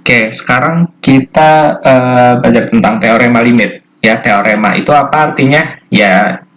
Oke, sekarang kita belajar tentang teorema limit. Ya, teorema itu apa artinya? Ya,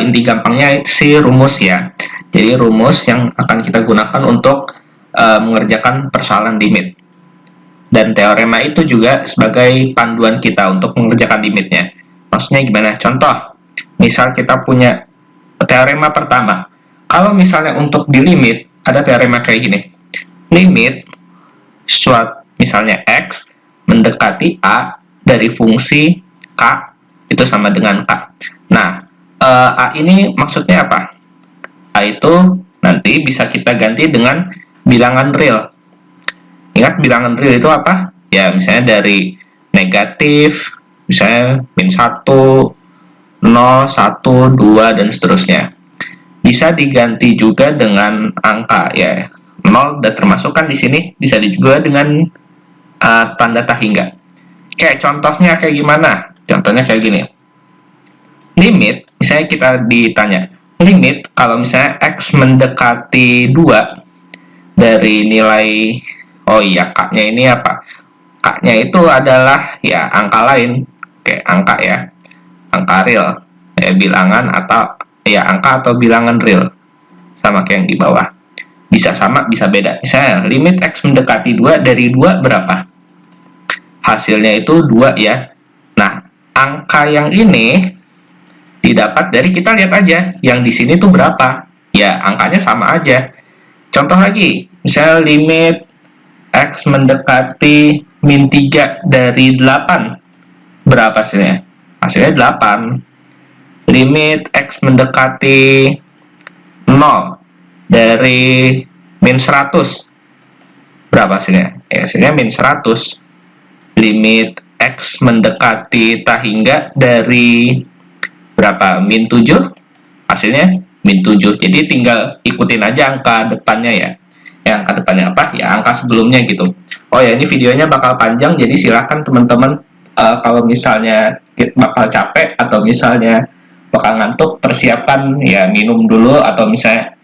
inti gampangnya itu sih rumus ya. Jadi rumus yang akan kita gunakan untuk mengerjakan persoalan limit. Dan teorema itu juga sebagai panduan kita untuk mengerjakan limitnya. Maksudnya gimana? Contoh, misal kita punya teorema pertama. Kalau misalnya untuk di limit, ada teorema kayak gini. Limit suatu misalnya X mendekati A dari fungsi K itu sama dengan K. Nah, A ini maksudnya apa? A itu nanti bisa kita ganti dengan bilangan real. Ingat bilangan real itu apa? Ya, misalnya dari negatif, misalnya min 1, 0, 1, 2, dan seterusnya. Bisa diganti juga dengan angka, ya. 0 udah termasuk kan di sini, bisa juga dengan tanda tak hingga. Kayak contohnya kayak gimana? Contohnya kayak gini. Limit, misalnya kita ditanya, limit kalau misalnya X mendekati 2 dari nilai, oh iya, K-nya ini apa? K-nya itu adalah ya angka lain, kayak angka ya, angka real, ya bilangan atau ya angka atau bilangan real, sama kayak yang di bawah. Bisa sama, bisa beda. Misalnya limit X mendekati 2 dari 2 berapa? Hasilnya itu 2 ya. Nah, angka yang ini didapat dari kita lihat aja yang di sini tuh berapa. Ya, angkanya sama aja. Contoh lagi, misalnya limit X mendekati min 3 dari 8. Berapa hasilnya? Hasilnya 8. Limit X mendekati 0 dari min 100. Berapa hasilnya? Ya, hasilnya min 100. Limit X mendekati tak hingga dari berapa? Min 7. Hasilnya min 7. Jadi tinggal ikutin aja angka depannya ya. Ya, angka depannya apa? Ya, angka sebelumnya gitu. Oh ya, ini videonya bakal panjang, jadi silakan teman-teman kalau misalnya bakal capek atau misalnya bakal ngantuk, persiapan ya minum dulu atau misalnya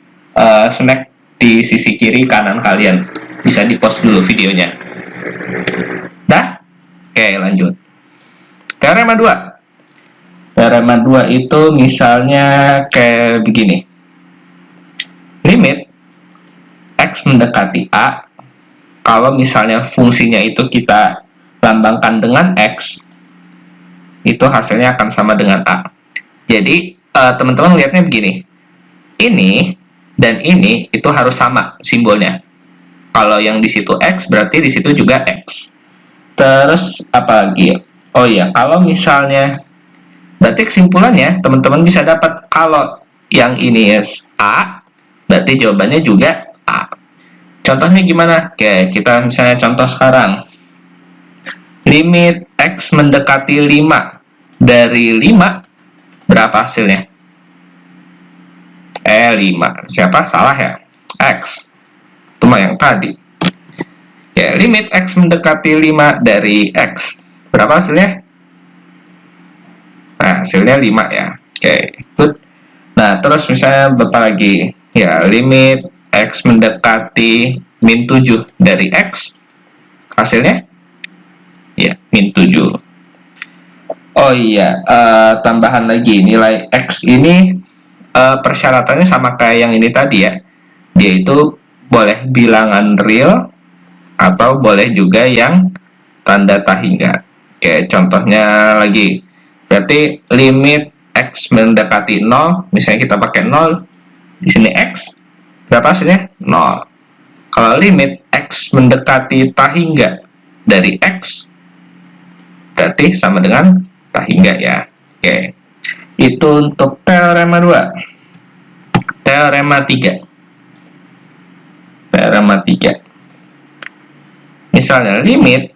snack di sisi kiri kanan kalian. Bisa di-pause dulu videonya. Dah? Oke, lanjut. Teorema 2. Teorema 2 itu misalnya kayak begini. Limit X mendekati A, kalau misalnya fungsinya itu kita lambangkan dengan X, itu hasilnya akan sama dengan A. Jadi, teman-teman lihatnya begini. Ini dan ini itu harus sama simbolnya. Kalau yang di situ X, berarti di situ juga X. Terus apa lagi? Oh iya, kalau misalnya berarti kesimpulannya teman-teman bisa dapat kalau yang ini A, berarti jawabannya juga A. Contohnya gimana? Oke, kita misalnya contoh sekarang. Limit X mendekati 5 dari 5 berapa hasilnya? 5. Siapa? Salah ya? X. Itu mah yang tadi. Ya, limit X mendekati 5 dari X. Berapa hasilnya? Nah, hasilnya 5 ya. Oke, good. Nah, terus misalnya berapa lagi? Ya, limit X mendekati min 7 dari X. Hasilnya? Ya, min 7. Oh iya, tambahan lagi. Nilai X ini persyaratannya sama kayak yang ini tadi ya. Dia itu boleh bilangan real atau boleh juga yang tanda tak hingga. Oke, contohnya lagi. Berarti limit X mendekati 0, misalnya kita pakai 0, di sini X, berapa hasilnya? 0. Kalau limit X mendekati tak hingga dari X, berarti sama dengan tak hingga ya. Oke. Itu untuk teorema 2. Teorema 3. Teorema 3. Misalnya limit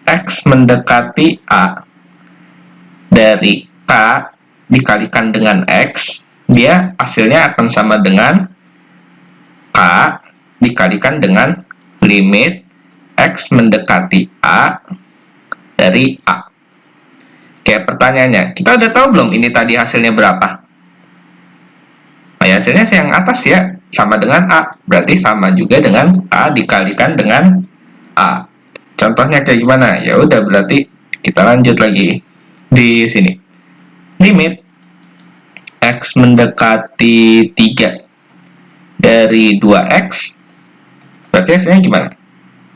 X mendekati A dari K dikalikan dengan X, dia hasilnya akan sama dengan K dikalikan dengan limit X mendekati A dari A. Kayak pertanyaannya, kita udah tahu belum ini tadi hasilnya berapa? Nah, ya hasilnya yang atas ya, sama dengan A. Berarti sama juga dengan A dikalikan dengan A. contohnya kayak gimana? Ya udah, berarti kita lanjut lagi di sini. Limit X mendekati 3 dari 2X, berarti hasilnya gimana?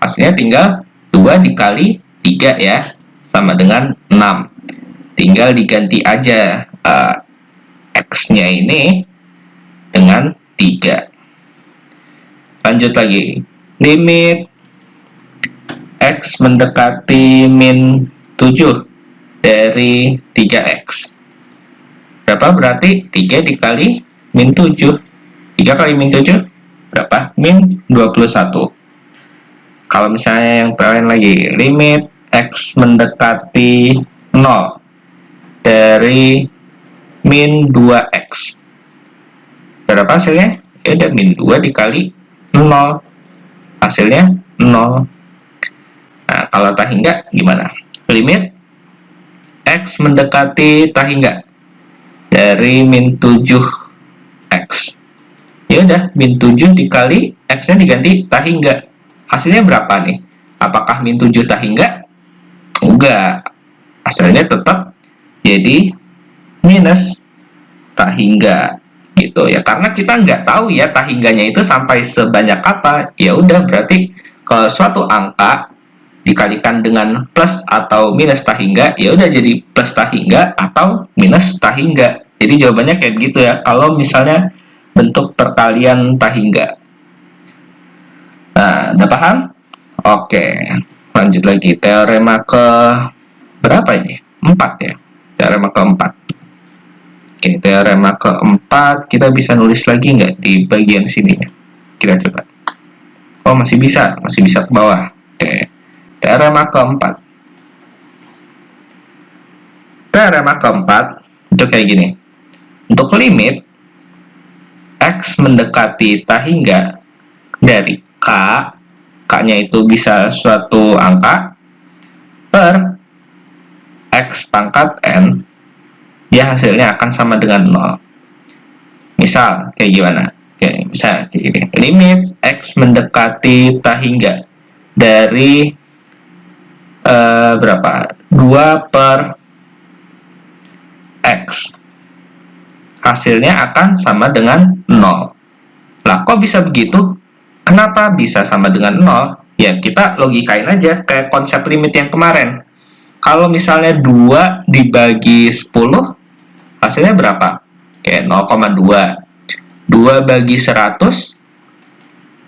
Hasilnya tinggal 2 dikali 3 ya, sama dengan 6. Tinggal diganti aja X-nya ini dengan 3. Lanjut lagi. Limit X mendekati min 7 dari 3X. Berapa berarti? 3 dikali min 7. 3 kali min 7 berapa? Min 21. Kalau misalnya yang lain lagi, limit X mendekati 0 dari min 2X. Berapa hasilnya? Ya udah, min 2 dikali 0. Hasilnya 0. Nah, kalau tak hingga gimana? Limit X mendekati tak hingga dari min 7X. Ya udah, min 7 dikali X-nya diganti tak hingga. Hasilnya berapa nih? Apakah min 7 tak hingga? Enggak. Hasilnya tetap jadi minus tak hingga gitu ya, karena kita nggak tahu ya tak hingganya itu sampai sebanyak apa. Ya udah, berarti kalau suatu angka dikalikan dengan plus atau minus tak hingga, ya udah jadi plus tak hingga atau minus tak hingga. Jadi jawabannya kayak begitu ya kalau misalnya bentuk perkalian tak hingga. Nah, udah paham? Oke, lanjut lagi. Teorema ke berapa ini? 4 ya. Teorema keempat. Oke, teorema keempat kita bisa nulis lagi nggak di bagian sini? Kita coba. Oh, masih bisa ke bawah. Oke, teorema keempat. Teorema keempat itu kayak gini. Untuk limit X mendekati tak hingga dari K, K-nya itu bisa suatu angka, per X pangkat N, ya hasilnya akan sama dengan 0. Misal kayak gimana? Oke, misal kayak gini. Limit X mendekati tak hingga dari berapa? 2 per X. Hasilnya akan sama dengan 0. Lah, kok bisa begitu? Kenapa bisa sama dengan 0? Ya, kita logikain aja kayak konsep limit yang kemarin. Kalau misalnya 2 dibagi 10, hasilnya berapa? Kayak 0,2. 2 bagi 100,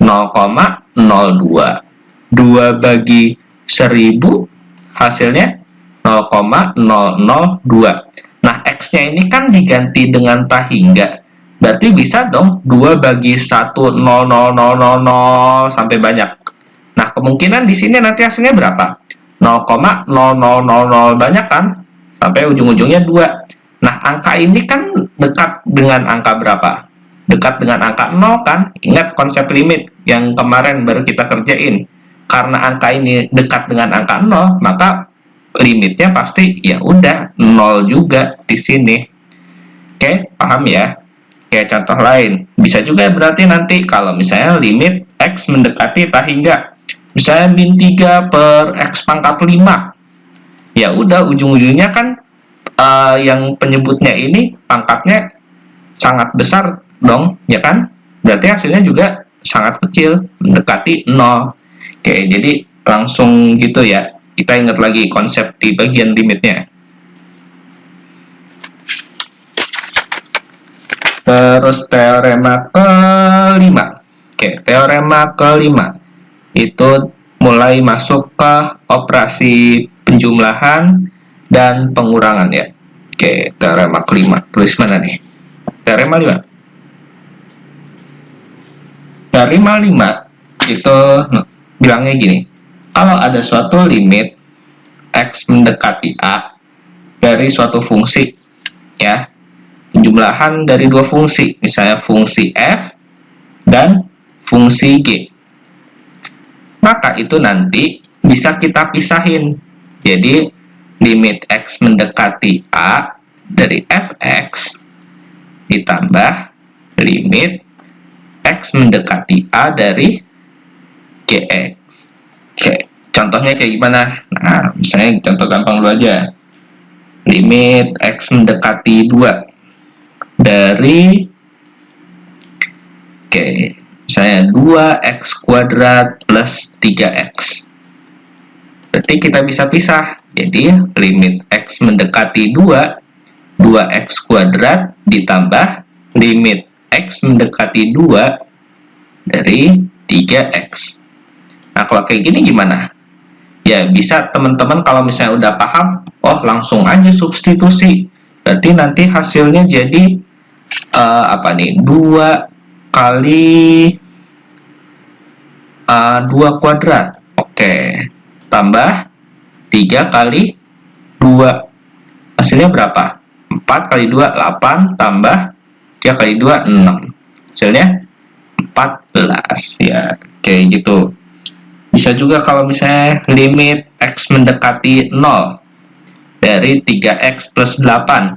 0,02. 2 bagi 1000, hasilnya 0,002. Nah, X-nya ini kan diganti dengan tak hingga. Berarti bisa dong 2 bagi 1, 0,0000 sampai banyak. Nah, kemungkinan di sini nanti hasilnya berapa? 0,0000 banyak kan? Sampai ujung-ujungnya 2. Nah, angka ini kan dekat dengan angka berapa? Dekat dengan angka 0 kan? Ingat konsep limit yang kemarin baru kita kerjain. Karena angka ini dekat dengan angka 0, maka limitnya pasti ya udah 0 juga di sini. Oke, paham ya? Kayak contoh lain, bisa juga berarti nanti kalau misalnya limit X mendekati tak hingga, misalnya min 3 per X pangkat 5, ya udah ujung-ujungnya kan yang penyebutnya ini pangkatnya sangat besar dong, ya kan? Berarti hasilnya juga sangat kecil, mendekati 0. Oke, jadi langsung gitu ya, kita ingat lagi konsep di bagian limitnya. Terus teorema kelima. Oke, teorema kelima itu mulai masuk ke operasi penjumlahan dan pengurangan ya. Oke, teorema kelima. Tulis mana nih? Teorema 5. Teorema 5 itu bilangnya gini. Kalau ada suatu limit X mendekati A dari suatu fungsi ya, penjumlahan dari dua fungsi, misalnya fungsi f dan fungsi g, maka itu nanti bisa kita pisahin. Jadi limit x mendekati a dari fx ditambah limit x mendekati a dari gx. Oke, Contohnya kayak gimana? Nah, misalnya contoh gampang dulu aja. Limit X mendekati 2 dari, misalnya 2x kuadrat plus 3x. Berarti kita bisa pisah. Jadi, limit X mendekati 2, 2x kuadrat ditambah limit X mendekati 2 dari 3x. Nah, kalau kayak gini gimana? Ya, bisa teman-teman kalau misalnya udah paham, langsung aja substitusi. Berarti nanti hasilnya jadi, 2 kali 2 kuadrat. Oke. Tambah 3 kali 2. Hasilnya berapa? 4 kali 2, 8. Tambah 3 kali 2, 6. Hasilnya 14. Ya, kayak gitu. Bisa juga kalau misalnya limit X mendekati 0 dari 3x plus 8.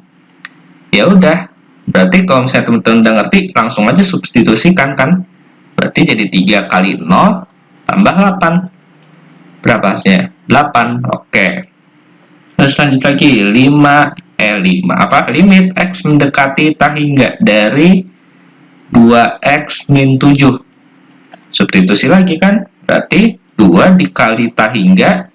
Ya udah, berarti kalau misalnya teman-teman udah ngerti, langsung aja substitusikan kan. Berarti jadi 3 kali 0 tambah 8. Berapa hasilnya? 8. Oke. Terus lanjut lagi, 5 limit X mendekati tak hingga dari 2x min 7. Substitusi lagi kan, berarti 2 dikali tak hingga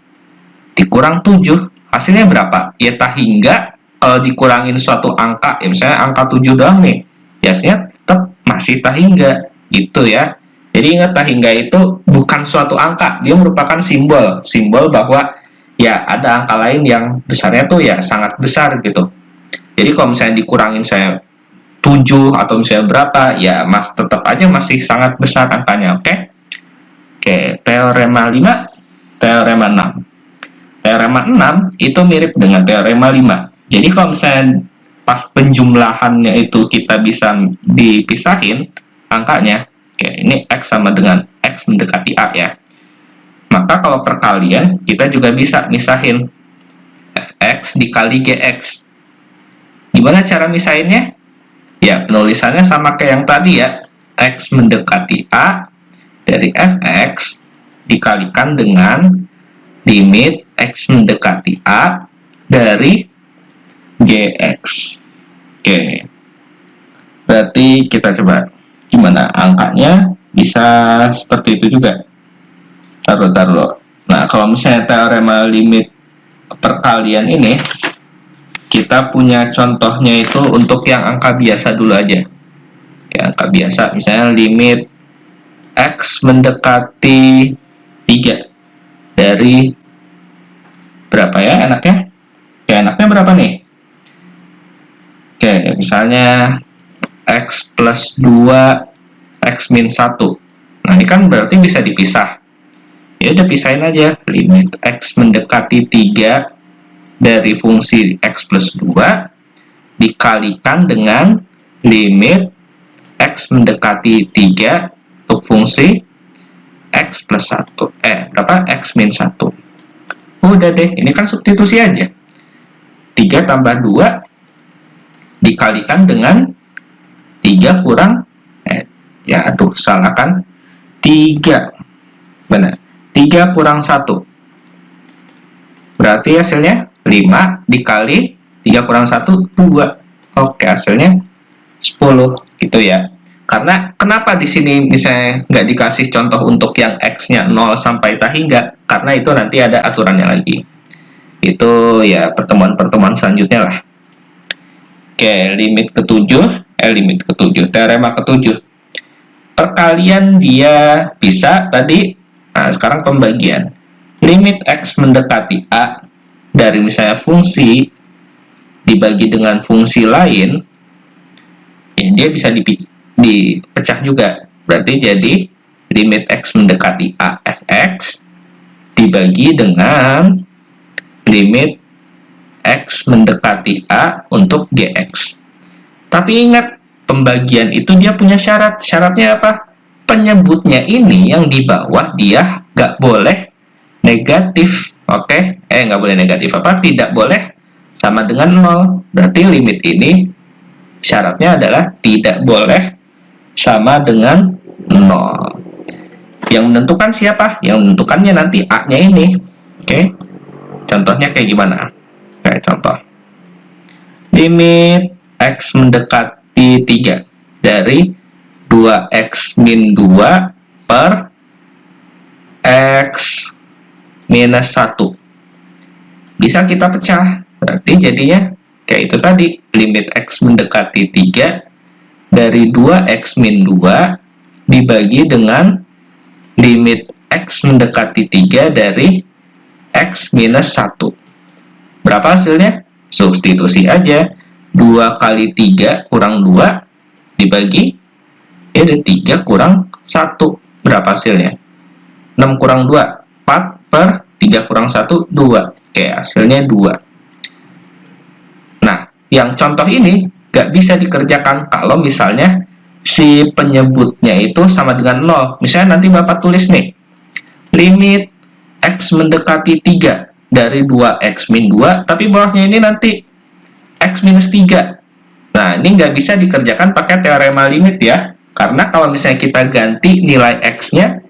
dikurang 7. Hasilnya berapa? Ya tak hingga kalau dikurangin suatu angka, ya misalnya angka 7 doang nih, ya hasilnya tetap masih tak hingga gitu ya. Jadi ingat, tak hingga itu bukan suatu angka, dia merupakan simbol bahwa ya ada angka lain yang besarnya tuh ya sangat besar gitu. Jadi kalau misalnya dikurangin saya 7 atau misalnya berapa, ya tetap aja masih sangat besar angkanya. Oke, teorema 5, teorema 6. Teorema 6 itu mirip dengan teorema 5. Jadi kalau misalnya pas penjumlahannya itu kita bisa dipisahin angkanya, ini X sama dengan X mendekati A ya. Maka kalau perkalian, kita juga bisa misahin Fx dikali Gx. Gimana cara misahinnya? Ya, penulisannya sama kayak yang tadi ya. X mendekati A dari Fx dikalikan dengan limit X mendekati A dari Gx. Oke. Berarti kita coba gimana angkanya bisa seperti itu juga. Taruh. Nah, kalau misalnya teorema limit perkalian ini, kita punya contohnya itu untuk yang angka biasa dulu aja. Ya, angka biasa, misalnya limit X mendekati 3 dari berapa ya enaknya? Enaknya berapa nih? Misalnya X plus 2 X min 1. Nah, ini kan berarti bisa dipisah. Ya udah, pisahin aja. Limit X mendekati 3 dari fungsi X plus 2 dikalikan dengan limit X mendekati 3 untuk fungsi X plus 1. X min 1. Udah deh, ini kan substitusi aja. 3 tambah 2 dikalikan dengan 3 kurang, salah kan? 3. Benar. 3 kurang 1. Berarti hasilnya 5 dikali 3 kurang 1, 2. Oke, hasilnya 10 gitu ya. Karena kenapa di sini misalnya nggak dikasih contoh untuk yang X-nya 0 sampai tak hingga? Karena itu nanti ada aturannya lagi. Itu ya pertemuan-pertemuan selanjutnya lah. Oke, limit ke-7, teorema ke-7. Perkalian dia bisa tadi. Nah, sekarang pembagian. Limit X mendekati A dari misalnya fungsi dibagi dengan fungsi lain, ya dia bisa dipecah juga. Berarti jadi limit X mendekati A Fx dibagi dengan limit X mendekati A untuk Gx. Tapi ingat, pembagian itu dia punya syarat. Syaratnya apa? Penyebutnya ini yang di bawah dia nggak boleh negatif. Oke? Nggak boleh negatif apa? Tidak boleh sama dengan 0. Berarti limit ini syaratnya adalah tidak boleh sama dengan 0. Yang menentukan siapa? Yang menentukannya nanti A-nya ini. Oke. Contohnya kayak gimana? Kayak contoh. Limit X mendekati 3 dari 2X min 2 per X minus 1. Bisa kita pecah. Berarti jadinya kayak itu tadi. Limit X mendekati 3 dari 2X min 2 dibagi dengan limit X mendekati 3 dari X minus 1. Berapa hasilnya? Substitusi aja. 2 kali 3 kurang 2 dibagi, ya ada 3 kurang 1. Berapa hasilnya? 6 kurang 2, 4 per 3 kurang 1, 2. Oke, hasilnya 2. Nah, yang contoh ini nggak bisa dikerjakan kalau misalnya si penyebutnya itu sama dengan 0. Misalnya nanti Bapak tulis nih, limit X mendekati 3 dari 2X min 2, tapi bawahnya ini nanti X minus 3. Nah, ini nggak bisa dikerjakan pakai teorema limit ya. Karena kalau misalnya kita ganti nilai X-nya,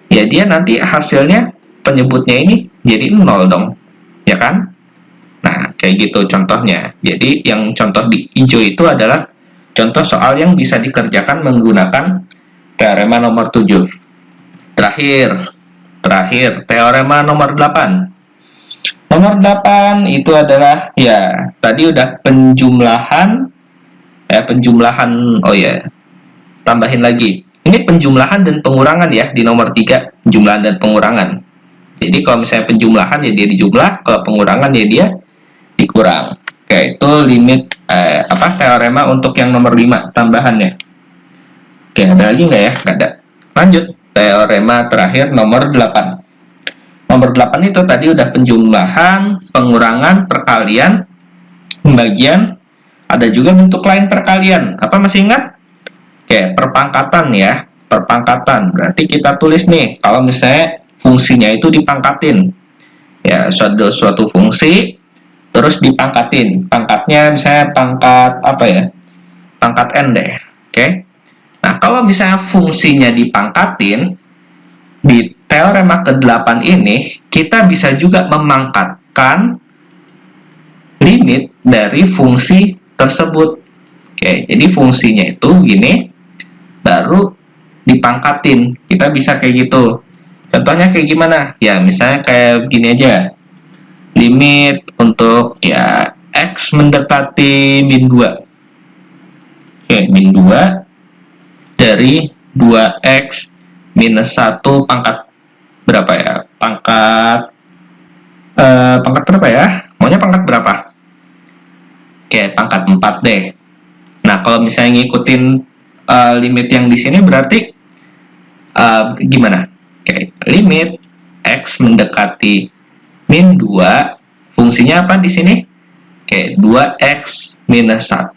ya dia nanti hasilnya penyebutnya ini jadi 0 dong. Ya kan? Nah, kayak gitu contohnya. Jadi, yang contoh di hijau itu adalah contoh soal yang bisa dikerjakan menggunakan teorema nomor 7. Terakhir, teorema nomor 8. Nomor 8 itu adalah, ya, tadi udah penjumlahan, tambahin lagi. Ini penjumlahan dan pengurangan ya, di nomor 3, penjumlahan dan pengurangan. Jadi, kalau misalnya penjumlahan, ya dia dijumlah, kalau pengurangan, ya dia dikurang. Oke, itu limit teorema untuk yang nomor 5 tambahannya. Oke, ada lagi nggak ya? Nggak ada. Lanjut, teorema terakhir nomor 8. Nomor 8 itu tadi udah penjumlahan, pengurangan, perkalian, pembagian, ada juga bentuk lain perkalian. Apa masih ingat? Oke, perpangkatan ya. Perpangkatan, berarti kita tulis nih, kalau misalnya fungsinya itu dipangkatin. Ya, suatu fungsi terus dipangkatin. Pangkatnya misalnya pangkat apa ya? Pangkat n deh. Oke. Nah, kalau misalnya fungsinya dipangkatin, di teorema ke-8 ini kita bisa juga memangkatkan limit dari fungsi tersebut. Oke, jadi fungsinya itu gini, baru dipangkatin. Kita bisa kayak gitu. Contohnya kayak gimana? Ya, misalnya kayak begini aja. Limit untuk ya X mendekati min 2. Oke, min 2 dari 2X minus 1 pangkat berapa ya? Pangkat berapa ya? Maunya pangkat berapa? Oke, pangkat 4 deh. Nah, kalau misalnya ngikutin limit yang di sini berarti gimana? Oke, limit X mendekati min 2, fungsinya apa di sini? Oke, 2X minus 1,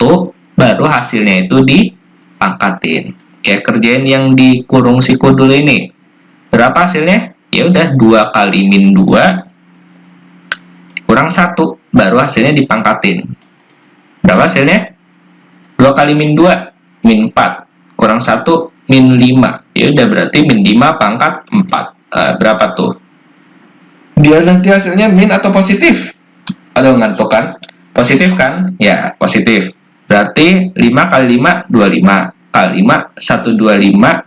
baru hasilnya itu dipangkatin. Oke, kerjain yang dikurung siku dulu ini. Berapa hasilnya? Ya udah, 2 kali min 2 kurang 1, baru hasilnya dipangkatin. Berapa hasilnya? 2 kali min 2, min 4, kurang 1, min 5. Ya udah, berarti min 5 pangkat 4. Berapa tuh? Dia nanti hasilnya min atau positif? Aduh, ngantuk kan? Positif kan? Ya, positif. Berarti 5 kali 5, 25. Kali 5, 125.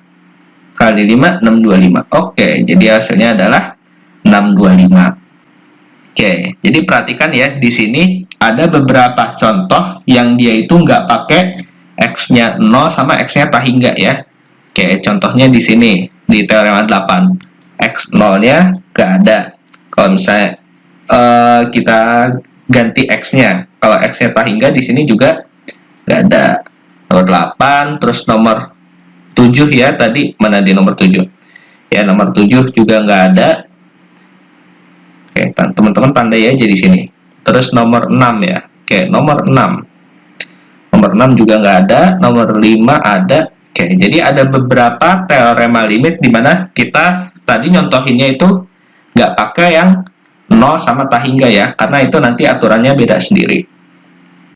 Kali 5, 625. Oke, jadi hasilnya adalah 625. Oke, jadi perhatikan ya, di sini ada beberapa contoh yang dia itu nggak pakai X-nya 0 sama X-nya tak hingga ya. Oke, contohnya di sini, di teorema 8. X0-nya nggak ada. Kalau misalnya kita ganti X-nya, kalau X-nya tak hingga di sini juga nggak ada. Nomor 8, terus nomor 7 ya, tadi mana di nomor 7? Ya, nomor 7 juga nggak ada. Oke, teman-teman tandai aja di sini. Terus nomor 6 ya. Oke, nomor 6. Nomor 6 juga nggak ada, nomor 5 ada. Oke, jadi ada beberapa teorema limit di mana kita tadi nyontohinnya itu nggak pakai yang 0 sama tak hingga ya, karena itu nanti aturannya beda sendiri.